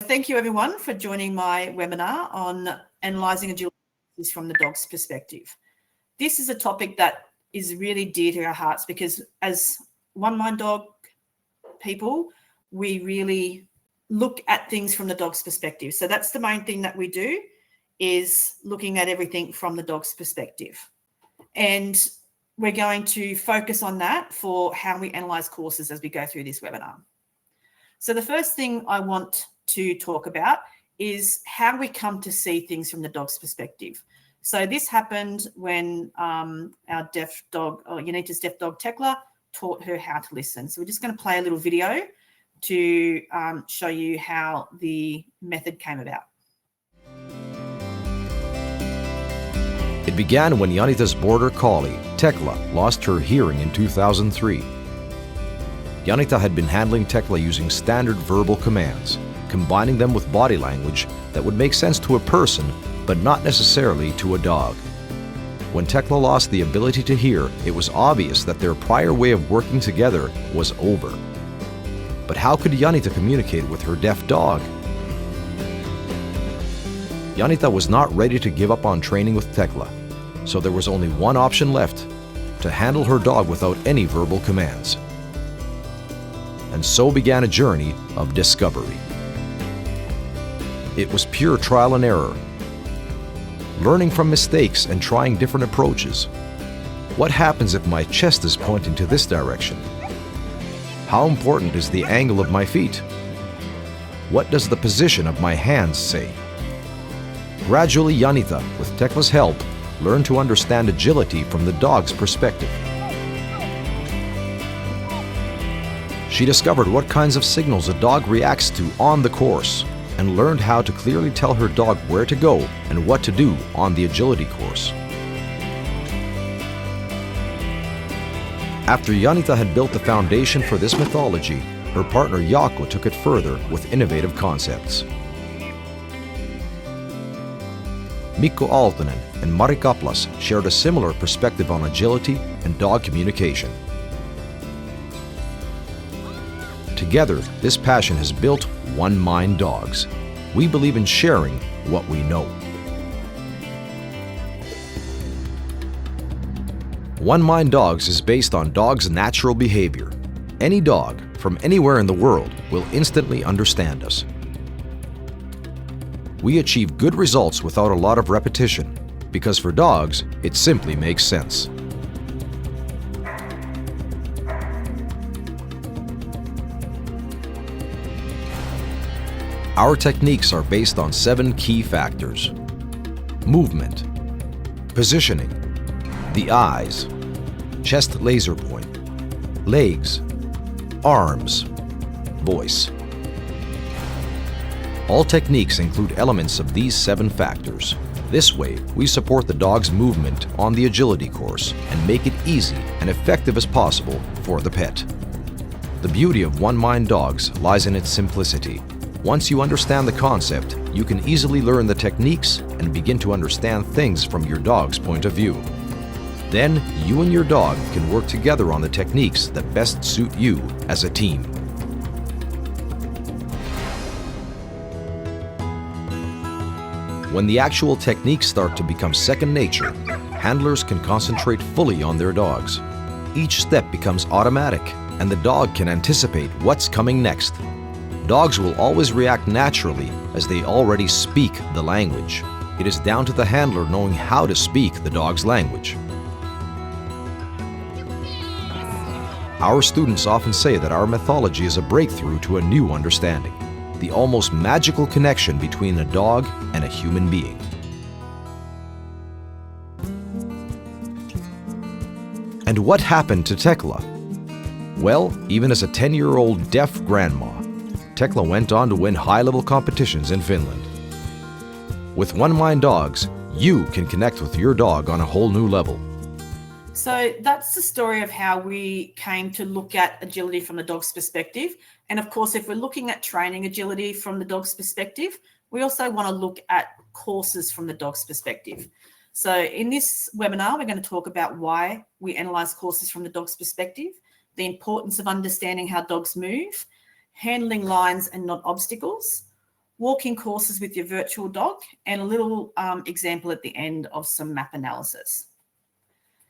thank you everyone for joining my webinar on analysing agility from the dog's perspective. This is a topic that is really dear to our hearts because as One Mind Dog people, we really look at things from the dog's perspective. So that's the main thing that we do, is looking at everything from the dog's perspective. And we're going to focus on that for how we analyse courses as we go through this webinar. So the first thing I want to talk about is how we come to see things from the dog's perspective. So this happened when our deaf dog, Yanita's deaf dog Tekla, taught her how to listen. So we're just going to play a little video to show you how the method came about. It began when Yanita's border collie, Tekla, lost her hearing in 2003. Yanita had been handling Tekla using standard verbal commands, combining them with body language that would make sense to a person, but not necessarily to a dog. When Tekla lost the ability to hear, it was obvious that their prior way of working together was over. But how could Yanita communicate with her deaf dog? Yanita was not ready to give up on training with Tekla, so there was only one option left: to handle her dog without any verbal commands. And so began a journey of discovery. It was pure trial and error, learning from mistakes and trying different approaches. What happens if my chest is pointing to this direction? How important is the angle of my feet? What does the position of my hands say? Gradually, Yanita, with Tekla's help, learned to understand agility from the dog's perspective. She discovered what kinds of signals a dog reacts to on the course and learned how to clearly tell her dog where to go and what to do on the agility course. After Yanita had built the foundation for this mythology, her partner Jaakko took it further with innovative concepts. Mikko Aaltonen and Mari Kaplas shared a similar perspective on agility and dog communication. Together, this passion has built One Mind Dogs. We believe in sharing what we know. One Mind Dogs is based on dogs' natural behavior. Any dog from anywhere in the world will instantly understand us. We achieve good results without a lot of repetition, because for dogs, it simply makes sense. Our techniques are based on 7 key factors: movement, positioning, the eyes, chest laser point, legs, arms, voice. All techniques include elements of these 7 factors. This way, we support the dog's movement on the agility course and make it easy and effective as possible for the pet. The beauty of One Mind Dogs lies in its simplicity. Once you understand the concept, you can easily learn the techniques and begin to understand things from your dog's point of view. Then, you and your dog can work together on the techniques that best suit you as a team. When the actual techniques start to become second nature, handlers can concentrate fully on their dogs. Each step becomes automatic, and the dog can anticipate what's coming next. Dogs will always react naturally as they already speak the language. It is down to the handler knowing how to speak the dog's language. Our students often say that our methodology is a breakthrough to a new understanding, the almost magical connection between a dog and a human being. And what happened to Tekla? Well, even as a 10-year-old deaf grandma, Tekla went on to win high-level competitions in Finland. With One Mind Dogs, you can connect with your dog on a whole new level. So that's the story of how we came to look at agility from the dog's perspective. And of course, if we're looking at training agility from the dog's perspective, we also want to look at courses from the dog's perspective. So in this webinar, we're going to talk about why we analyse courses from the dog's perspective, the importance of understanding how dogs move, handling lines and not obstacles, walking courses with your virtual dog, and a little example at the end of some map analysis.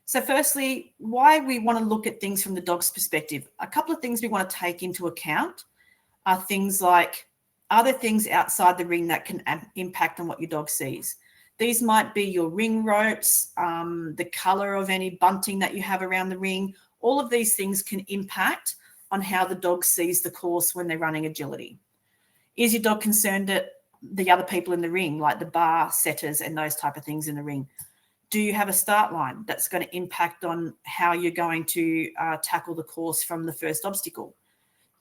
So firstly, why we want to look at things from the dog's perspective. A couple of things we want to take into account are things like, are there things outside the ring that can impact on what your dog sees? These might be your ring ropes, the color of any bunting that you have around the ring. All of these things can impact on how the dog sees the course when they're running agility. Is your dog concerned at the other people in the ring, like the bar setters and those type of things in the ring? Do you have a start line that's going to impact on how you're going to tackle the course from the first obstacle?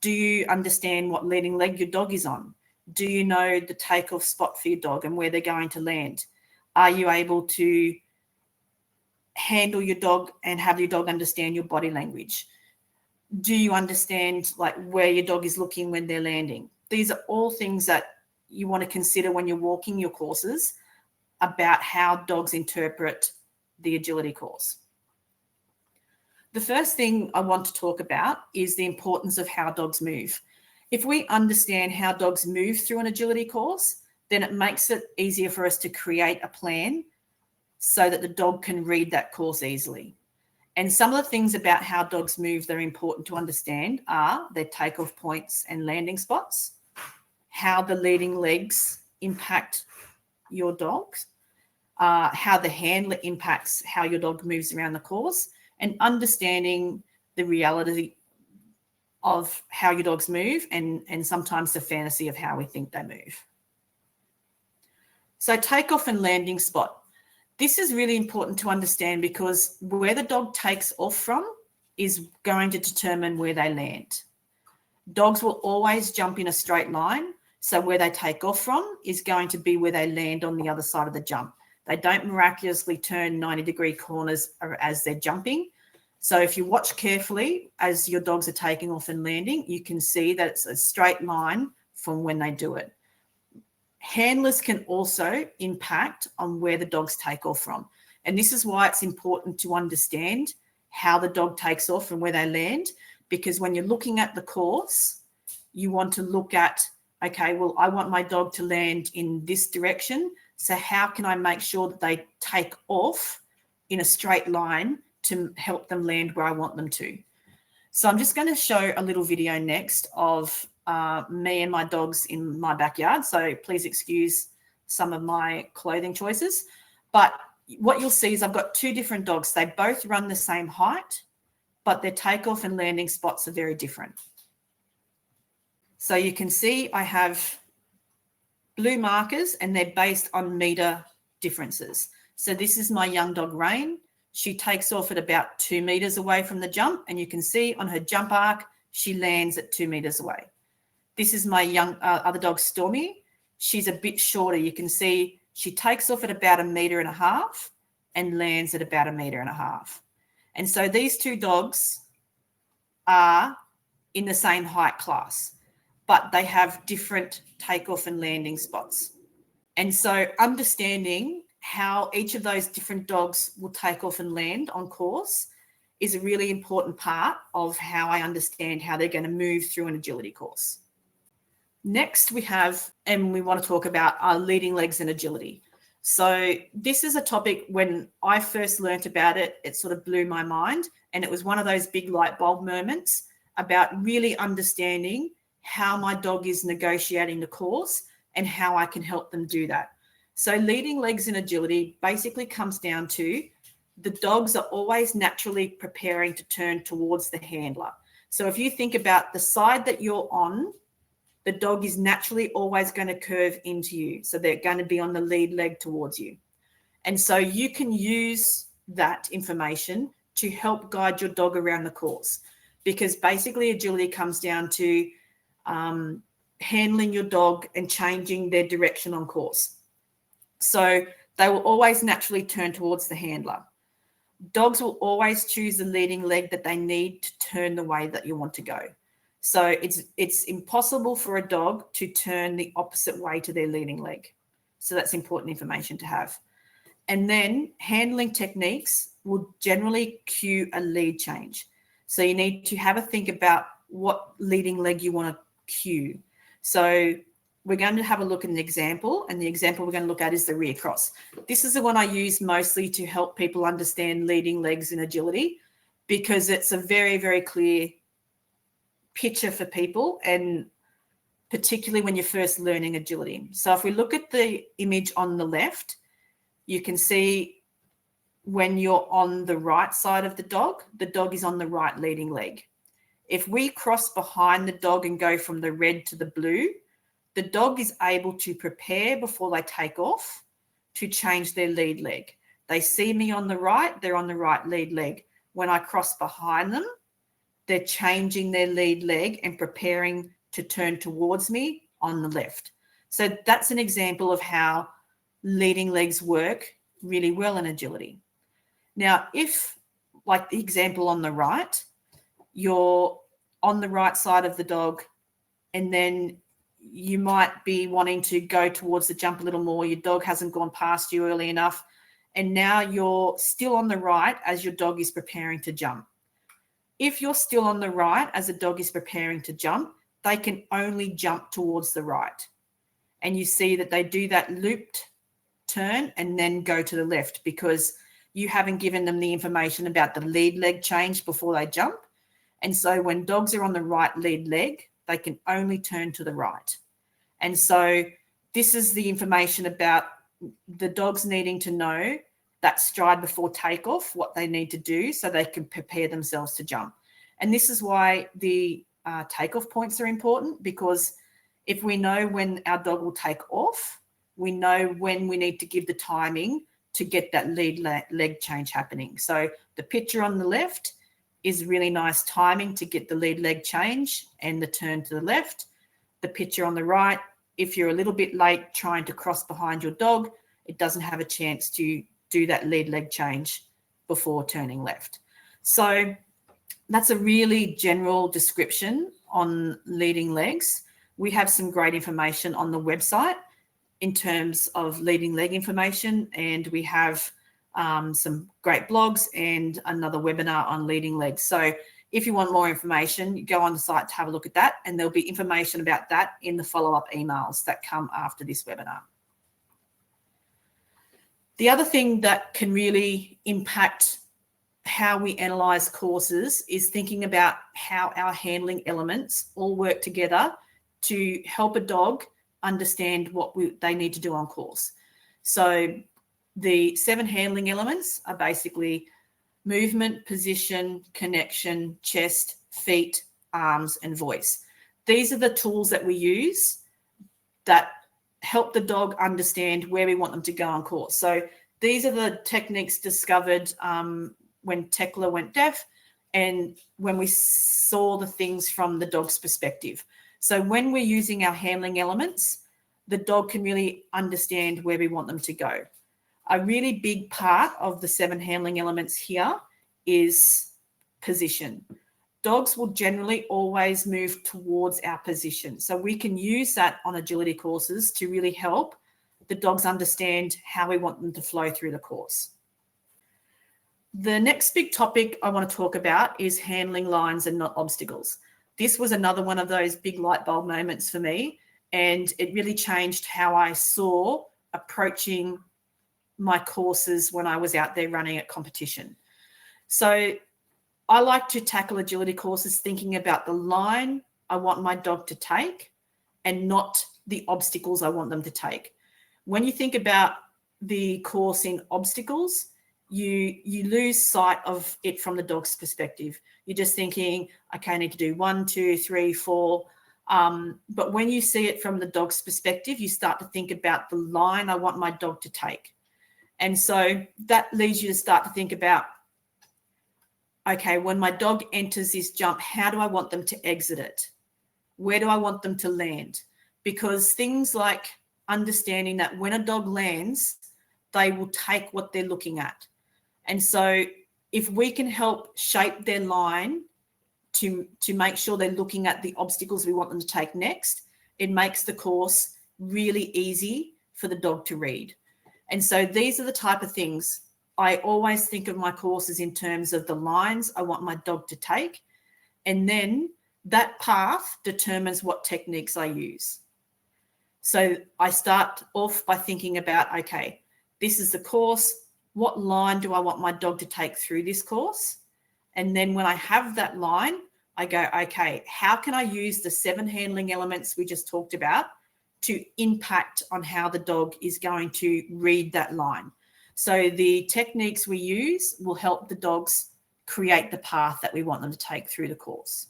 Do you understand what leading leg your dog is on? Do you know the takeoff spot for your dog and where they're going to land? Are you able to handle your dog and have your dog understand your body language? Do you understand like where your dog is looking when they're landing? These are all things that you want to consider when you're walking your courses about how dogs interpret the agility course. The first thing I want to talk about is the importance of how dogs move. If we understand how dogs move through an agility course, then it makes it easier for us to create a plan so that the dog can read that course easily. And some of the things about how dogs move that are important to understand are their takeoff points and landing spots, how the leading legs impact your dogs, how the handler impacts how your dog moves around the course, and understanding the reality of how your dogs move and sometimes the fantasy of how we think they move. So takeoff and landing spot. This is really important to understand because where the dog takes off from is going to determine where they land. Dogs will always jump in a straight line, so where they take off from is going to be where they land on the other side of the jump. They don't miraculously turn 90-degree corners as they're jumping. So if you watch carefully as your dogs are taking off and landing, you can see that it's a straight line from when they do it. Handlers can also impact on where the dogs take off from. And this is why it's important to understand how the dog takes off and where they land, because when you're looking at the course, you want to look at, okay, well, I want my dog to land in this direction. So how can I make sure that they take off in a straight line to help them land where I want them to? So I'm just going to show a little video next of me and my dogs in my backyard. So please excuse some of my clothing choices. But what you'll see is I've got two different dogs. They both run the same height, but their takeoff and landing spots are very different. So you can see I have blue markers and they're based on meter differences. So this is my young dog, Rain. She takes off at about 2 meters away from the jump, and you can see on her jump arc, she lands at 2 meters away. This is my young other dog, Stormy. She's a bit shorter. You can see she takes off at about 1.5 meters and lands at about 1.5 meters. And so these two dogs are in the same height class, but they have different takeoff and landing spots. And so understanding how each of those different dogs will take off and land on course is a really important part of how I understand how they're going to move through an agility course. Next we have, and we want to talk about our leading legs and agility. So this is a topic when I first learnt about it, it sort of blew my mind. And it was one of those big light bulb moments about really understanding how my dog is negotiating the course and how I can help them do that. So leading legs and agility basically comes down to the dogs are always naturally preparing to turn towards the handler. So if you think about the side that you're on, the dog is naturally always going to curve into you. So they're going to be on the lead leg towards you. And so you can use that information to help guide your dog around the course, because basically agility comes down to handling your dog and changing their direction on course. So they will always naturally turn towards the handler. Dogs will always choose the leading leg that they need to turn the way that you want to go. So it's impossible for a dog to turn the opposite way to their leading leg. So that's important information to have. And then handling techniques will generally cue a lead change. So you need to have a think about what leading leg you want to cue. So we're going to have a look at an example, and the example we're going to look at is the rear cross. This is the one I use mostly to help people understand leading legs in agility, because it's a very, very clear picture for people, and particularly when you're first learning agility. So if we look at the image on the left, you can see when you're on the right side of the dog is on the right leading leg. If we cross behind the dog and go from the red to the blue, the dog is able to prepare before they take off to change their lead leg. They see me on the right, they're on the right lead leg. When I cross behind them, they're changing their lead leg and preparing to turn towards me on the left. So that's an example of how leading legs work really well in agility. Now, if, like the example on the right, you're on the right side of the dog, and then you might be wanting to go towards the jump a little more. Your dog hasn't gone past you early enough, and now you're still on the right as your dog is preparing to jump. If you're still on the right as a dog is preparing to jump, they can only jump towards the right. And you see that they do that looped turn and then go to the left, because you haven't given them the information about the lead leg change before they jump. And so when dogs are on the right lead leg, they can only turn to the right. And so this is the information about the dogs needing to know that stride before takeoff, what they need to do so they can prepare themselves to jump. And this is why the takeoff points are important, because if we know when our dog will take off, we know when we need to give the timing to get that lead leg change happening. So the picture on the left is really nice timing to get the lead leg change and the turn to the left. The picture on the right, if you're a little bit late trying to cross behind your dog, it doesn't have a chance to do that lead leg change before turning left. So that's a really general description on leading legs. We have some great information on the website in terms of leading leg information, and we have some great blogs and another webinar on leading legs. So if you want more information, go on the site to have a look at that, and there'll be information about that in the follow-up emails that come after this webinar. The other thing that can really impact how we analyze courses is thinking about how our handling elements all work together to help a dog understand what they need to do on course. So the 7 handling elements are basically movement, position, connection, chest, feet, arms, and voice. These are the tools that we use that help the dog understand where we want them to go on course. So these are the techniques discovered when Tekla went deaf and when we saw the things from the dog's perspective. So when we're using our handling elements, the dog can really understand where we want them to go. A really big part of the 7 handling elements here is position. Dogs will generally always move towards our position. So we can use that on agility courses to really help the dogs understand how we want them to flow through the course. The next big topic I want to talk about is handling lines and not obstacles. This was another one of those big light bulb moments for me, and it really changed how I saw approaching my courses when I was out there running at competition. So I like to tackle agility courses thinking about the line I want my dog to take and not the obstacles I want them to take. When you think about the course in obstacles, you lose sight of it from the dog's perspective. You're just thinking, okay, I need to do 1, 2, 3, 4. But when you see it from the dog's perspective, you start to think about the line I want my dog to take. And so that leads you to start to think about, okay, when my dog enters this jump, how do I want them to exit it? Where do I want them to land? Because things like understanding that when a dog lands, they will take what they're looking at. And so if we can help shape their line to make sure they're looking at the obstacles we want them to take next, it makes the course really easy for the dog to read. And so these are the type of things I always think of my courses in terms of the lines I want my dog to take. And then that path determines what techniques I use. So I start off by thinking about, okay, this is the course. What line do I want my dog to take through this course? And then when I have that line, I go, okay, how can I use the 7 handling elements we just talked about to impact on how the dog is going to read that line? So the techniques we use will help the dogs create the path that we want them to take through the course.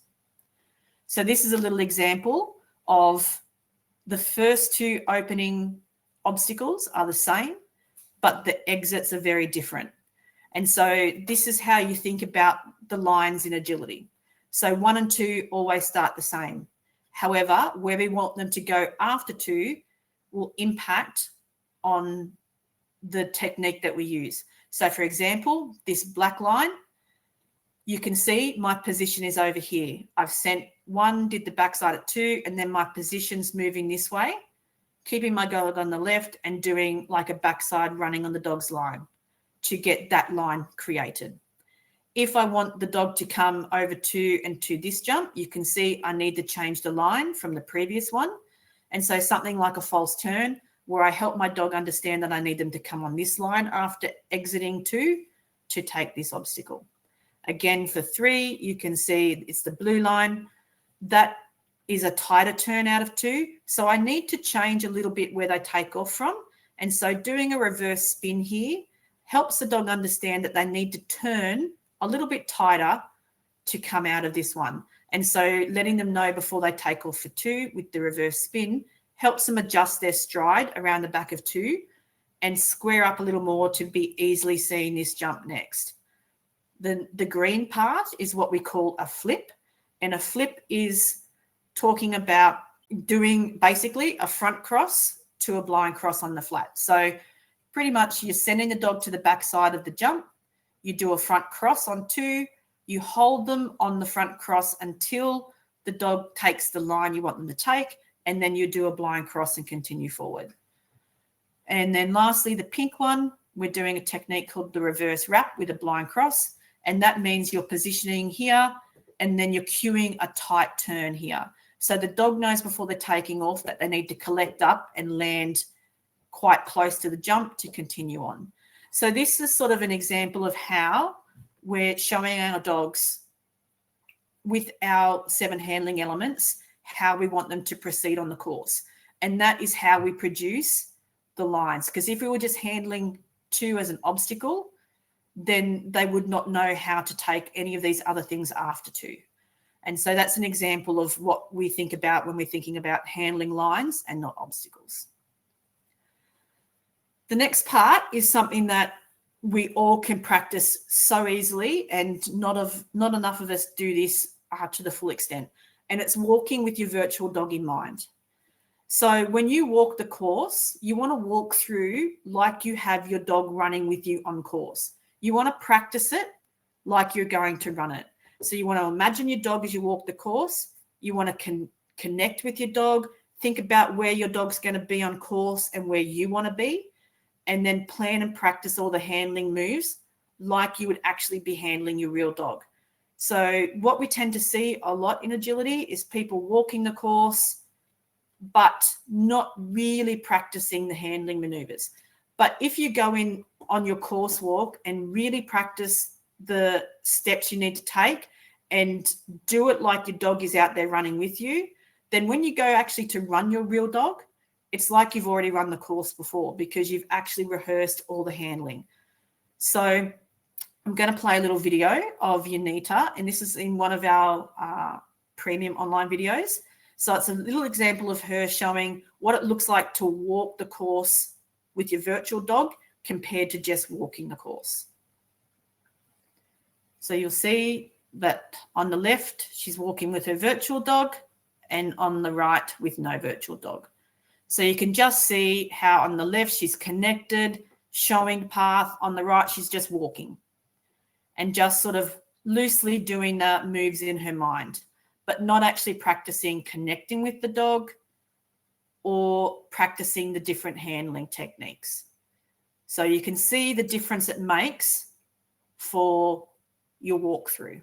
So this is a little example of the first 2 opening obstacles are the same, but the exits are very different. And so this is how you think about the lines in agility. So 1 and 2 always start the same. However, where we want them to go after 2 will impact on the technique that we use. So for example, this black line, you can see my position is over here. I've sent 1, did the backside at 2, and then my position's moving this way, keeping my dog on the left and doing like a backside running on the dog's line to get that line created. If I want the dog to come over to and to this jump, you can see I need to change the line from the previous one. And so something like a false turn, where I help my dog understand that I need them to come on this line after exiting 2 to take this obstacle. Again, for 3, you can see it's the blue line. That is a tighter turn out of 2. So I need to change a little bit where they take off from. And so doing a reverse spin here helps the dog understand that they need to turn a little bit tighter to come out of this one. And so letting them know before they take off for 2 with the reverse spin helps them adjust their stride around the back of 2 and square up a little more to be easily seeing this jump next. The green part is what we call a flip. And a flip is talking about doing basically a front cross to a blind cross on the flat. So pretty much you're sending the dog to the back side of the jump. You do a front cross on 2. You hold them on the front cross until the dog takes the line you want them to take, and then you do a blind cross and continue forward. And then lastly, the pink one, we're doing a technique called the reverse wrap with a blind cross. And that means you're positioning here and then you're cueing a tight turn here. So the dog knows before they're taking off that they need to collect up and land quite close to the jump to continue on. So this is sort of an example of how we're showing our dogs with our 7 handling elements, how we want them to proceed on the course. And that is how we produce the lines. Because if we were just handling 2 as an obstacle, then they would not know how to take any of these other things after 2. And so that's an example of what we think about when we're thinking about handling lines and not obstacles. The next part is something that we all can practice so easily, and not enough of us do this to the full extent. And it's walking with your virtual dog in mind. So when you walk the course, you want to walk through like you have your dog running with you on course. You want to practice it like you're going to run it. So you want to imagine your dog as you walk the course. You want to connect with your dog, think about where your dog's going to be on course and where you want to be, and then plan and practice all the handling moves like you would actually be handling your real dog. So what we tend to see a lot in agility is people walking the course, but not really practicing the handling maneuvers. But if you go in on your course walk and really practice the steps you need to take and do it like your dog is out there running with you, then when you go actually to run your real dog, it's like you've already run the course before because you've actually rehearsed all the handling. So I'm going to play a little video of Yanita, and this is in one of our premium online videos. So it's a little example of her showing what it looks like to walk the course with your virtual dog compared to just walking the course. So you'll see that on the left, she's walking with her virtual dog, and on the right with no virtual dog. So you can just see how on the left, she's connected, showing path. On the right, she's just walking and just sort of loosely doing the moves in her mind, but not actually practicing connecting with the dog or practicing the different handling techniques. So you can see the difference it makes for your walkthrough.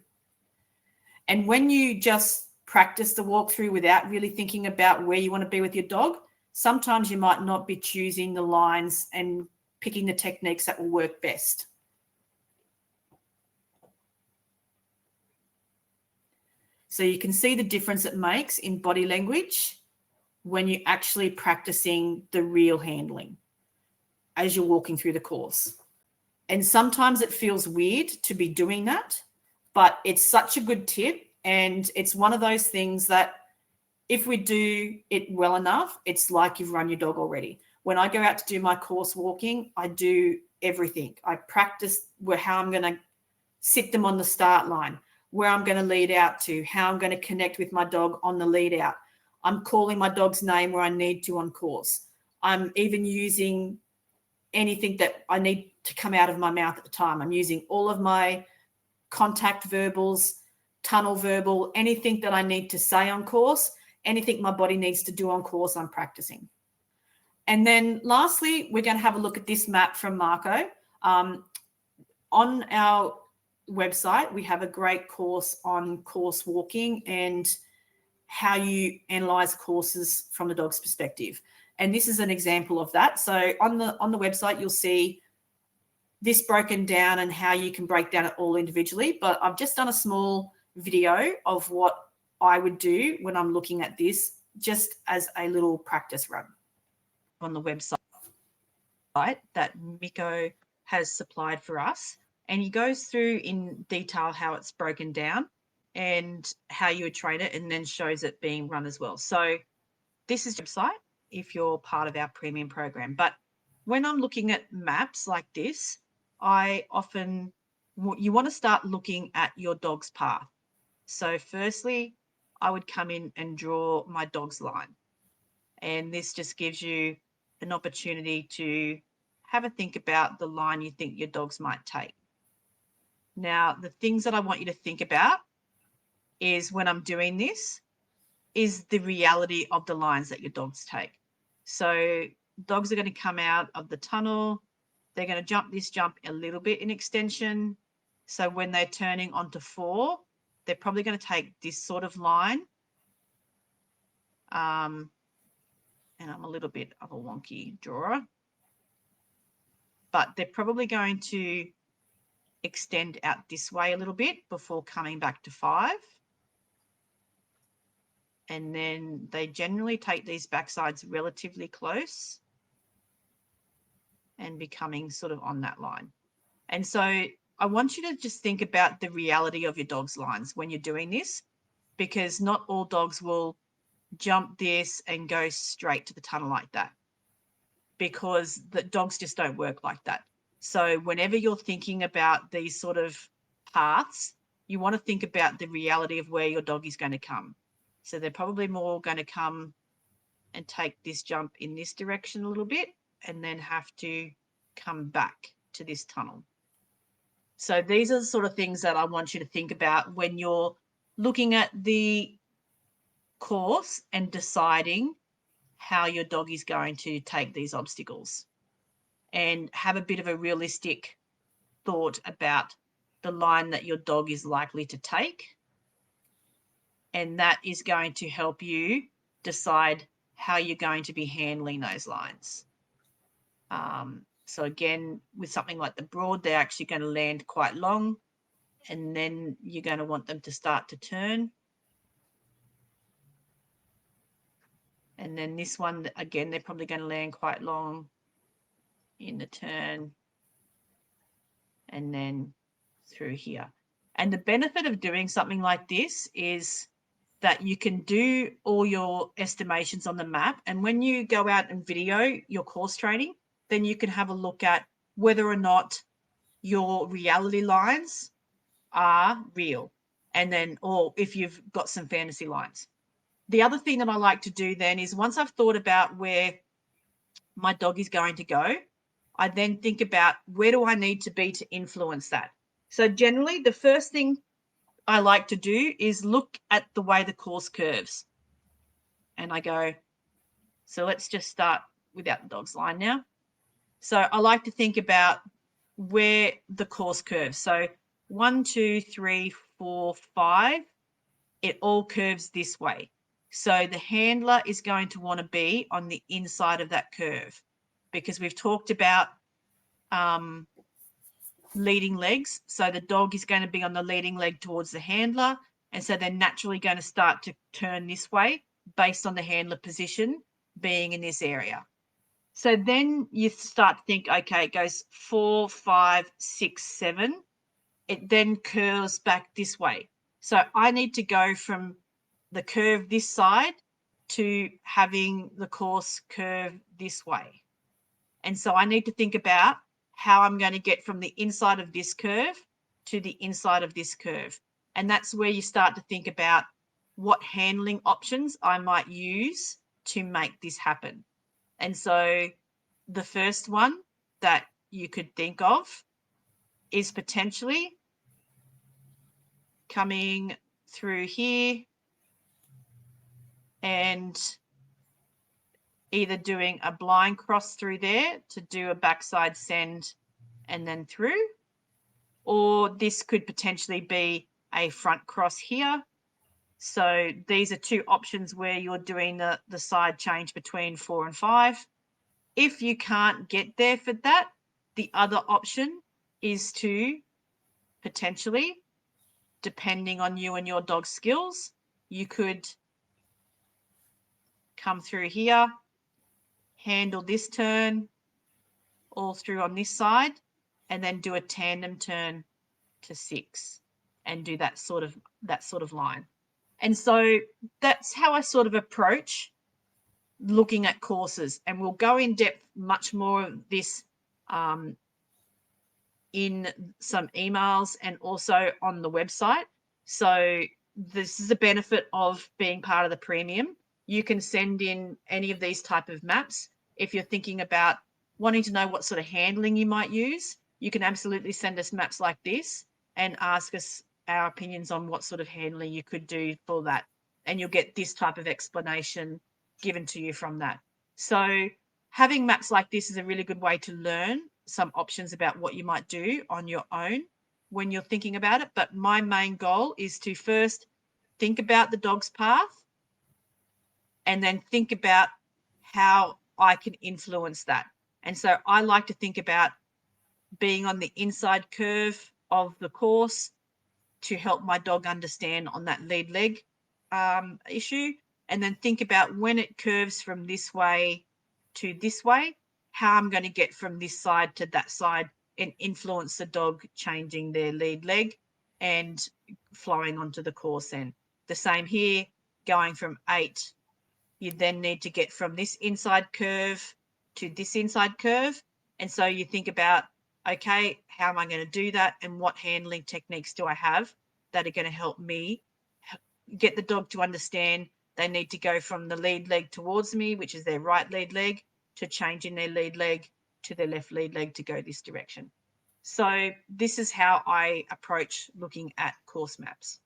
And when you just practice the walkthrough without really thinking about where you want to be with your dog, sometimes you might not be choosing the lines and picking the techniques that will work best. So you can see the difference it makes in body language when you're actually practicing the real handling as you're walking through the course. And sometimes it feels weird to be doing that, but it's such a good tip. And it's one of those things that if we do it well enough, it's like you've run your dog already. When I go out to do my course walking, I do everything. I practice how I'm going to sit them on the start line, where I'm going to lead out to, how I'm going to connect with my dog on the lead out. I'm calling my dog's name where I need to on course. I'm even using anything that I need to come out of my mouth at the time. I'm using all of my contact verbals, tunnel verbal, anything that I need to say on course, anything my body needs to do on course, I'm practicing. And then lastly, we're going to have a look at this map from Marco. On our website, we have a great course on course walking and how you analyze courses from the dog's perspective. And this is an example of that. So on the website, you'll see this broken down and how you can break down it all individually. But I've just done a small video of what I would do when I'm looking at this, just as a little practice run. On the website that Miko has supplied for us, and he goes through in detail how it's broken down and how you would train it, and then shows it being run as well. So this is the website if you're part of our premium program. But when I'm looking at maps like this, you want to start looking at your dog's path. So firstly, I would come in and draw my dog's line. And this just gives you an opportunity to have a think about the line you think your dogs might take. Now, the things that I want you to think about is when I'm doing this is the reality of the lines that your dogs take. So dogs are going to come out of the tunnel. They're going to jump this jump a little bit in extension. So when they're turning onto 4, they're probably going to take this sort of line. And I'm a little bit of a wonky drawer. But they're probably going to extend out this way a little bit before coming back to 5. And then they generally take these backsides relatively close and becoming sort of on that line. And so I want you to just think about the reality of your dog's lines when you're doing this, because not all dogs will jump this and go straight to the tunnel like that, because the dogs just don't work like that. So whenever you're thinking about these sort of paths, you want to think about the reality of where your dog is going to come. So they're probably more going to come and take this jump in this direction a little bit and then have to come back to this tunnel. So these are the sort of things that I want you to think about when you're looking at the course and deciding how your dog is going to take these obstacles, and have a bit of a realistic thought about the line that your dog is likely to take. And that is going to help you decide how you're going to be handling those lines. So again, with something like the broad, they're actually going to land quite long, and then you're going to want them to start to turn. And then this one, again, they're probably going to land quite long in the turn and then through here. And the benefit of doing something like this is that you can do all your estimations on the map. And when you go out and video your course training, then you can have a look at whether or not your reality lines are real. And then, or if you've got some fantasy lines. The other thing that I like to do then is, once I've thought about where my dog is going to go, I then think about where do I need to be to influence that. So generally, the first thing I like to do is look at the way the course curves. And I go, so let's just start without the dog's line now. So I like to think about where the course curves. So 1, 2, 3, 4, 5, it all curves this way. So the handler is going to want to be on the inside of that curve, because we've talked about leading legs. So the dog is going to be on the leading leg towards the handler. And so they're naturally going to start to turn this way based on the handler position being in this area. So then you start to think, okay, it goes 4, 5, 6, 7. It then curls back this way. So I need to go from the curve this side to having the course curve this way. And so I need to think about how I'm going to get from the inside of this curve to the inside of this curve. And that's where you start to think about what handling options I might use to make this happen. And so the first one that you could think of is potentially coming through here and either doing a blind cross through there to do a backside send and then through, or this could potentially be a front cross here. So these are two options where you're doing the side change between 4 and 5. If you can't get there for that, the other option is to potentially, depending on you and your dog's skills, you could come through here, handle this turn all through on this side, and then do a tandem turn to 6 and do that sort of line. And so that's how I sort of approach looking at courses, and we'll go in depth much more of this in some emails and also on the website. So this is a benefit of being part of the premium. You can send in any of these type of maps. If you're thinking about wanting to know what sort of handling you might use, you can absolutely send us maps like this and ask us our opinions on what sort of handling you could do for that. And you'll get this type of explanation given to you from that. So having maps like this is a really good way to learn some options about what you might do on your own when you're thinking about it. But my main goal is to first think about the dog's path and then think about how I can influence that. And so I like to think about being on the inside curve of the course to help my dog understand on that lead leg issue, and then think about when it curves from this way to this way, how I'm going to get from this side to that side and influence the dog changing their lead leg and flowing onto the course. And the same here, going from 8, you then need to get from this inside curve to this inside curve. And so you think about, okay, how am I going to do that? And what handling techniques do I have that are going to help me get the dog to understand they need to go from the lead leg towards me, which is their right lead leg, to changing their lead leg to their left lead leg to go this direction. So this is how I approach looking at course maps.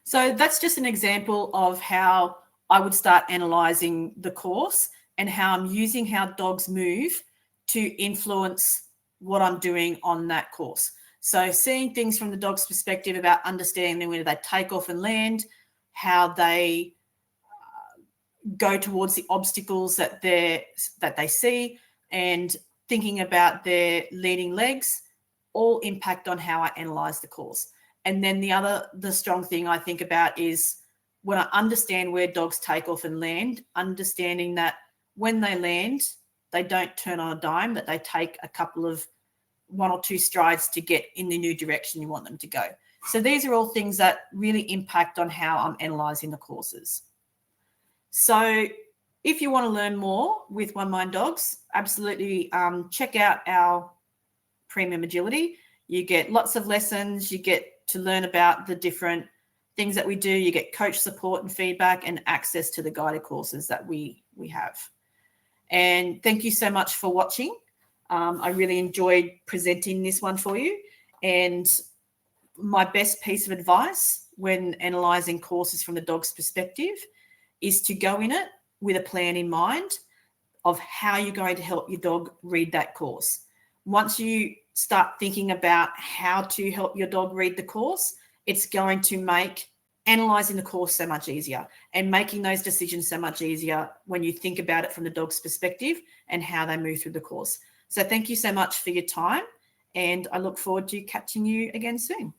So that's just an example of how I would start analysing the course and how I'm using how dogs move to influence what I'm doing on that course. So seeing things from the dog's perspective about understanding where they take off and land, how they go towards the obstacles that they see, and thinking about their leading legs, all impact on how I analyse the course. And then the strong thing I think about is when I understand where dogs take off and land, understanding that when they land, they don't turn on a dime, that they take a couple of 1 or 2 strides to get in the new direction you want them to go. So these are all things that really impact on how I'm analysing the courses. So if you want to learn more with One Mind Dogs, absolutely check out our Premium Agility. You get lots of lessons. You get to learn about the different things that we do. You get coach support and feedback and access to the guided courses that we have. And thank you so much for watching. I really enjoyed presenting this one for you. And my best piece of advice when analysing courses from the dog's perspective is to go in it with a plan in mind of how you're going to help your dog read that course. Once you start thinking about how to help your dog read the course, it's going to make analysing the course so much easier and making those decisions so much easier when you think about it from the dog's perspective and how they move through the course. So thank you so much for your time, and I look forward to catching you again soon.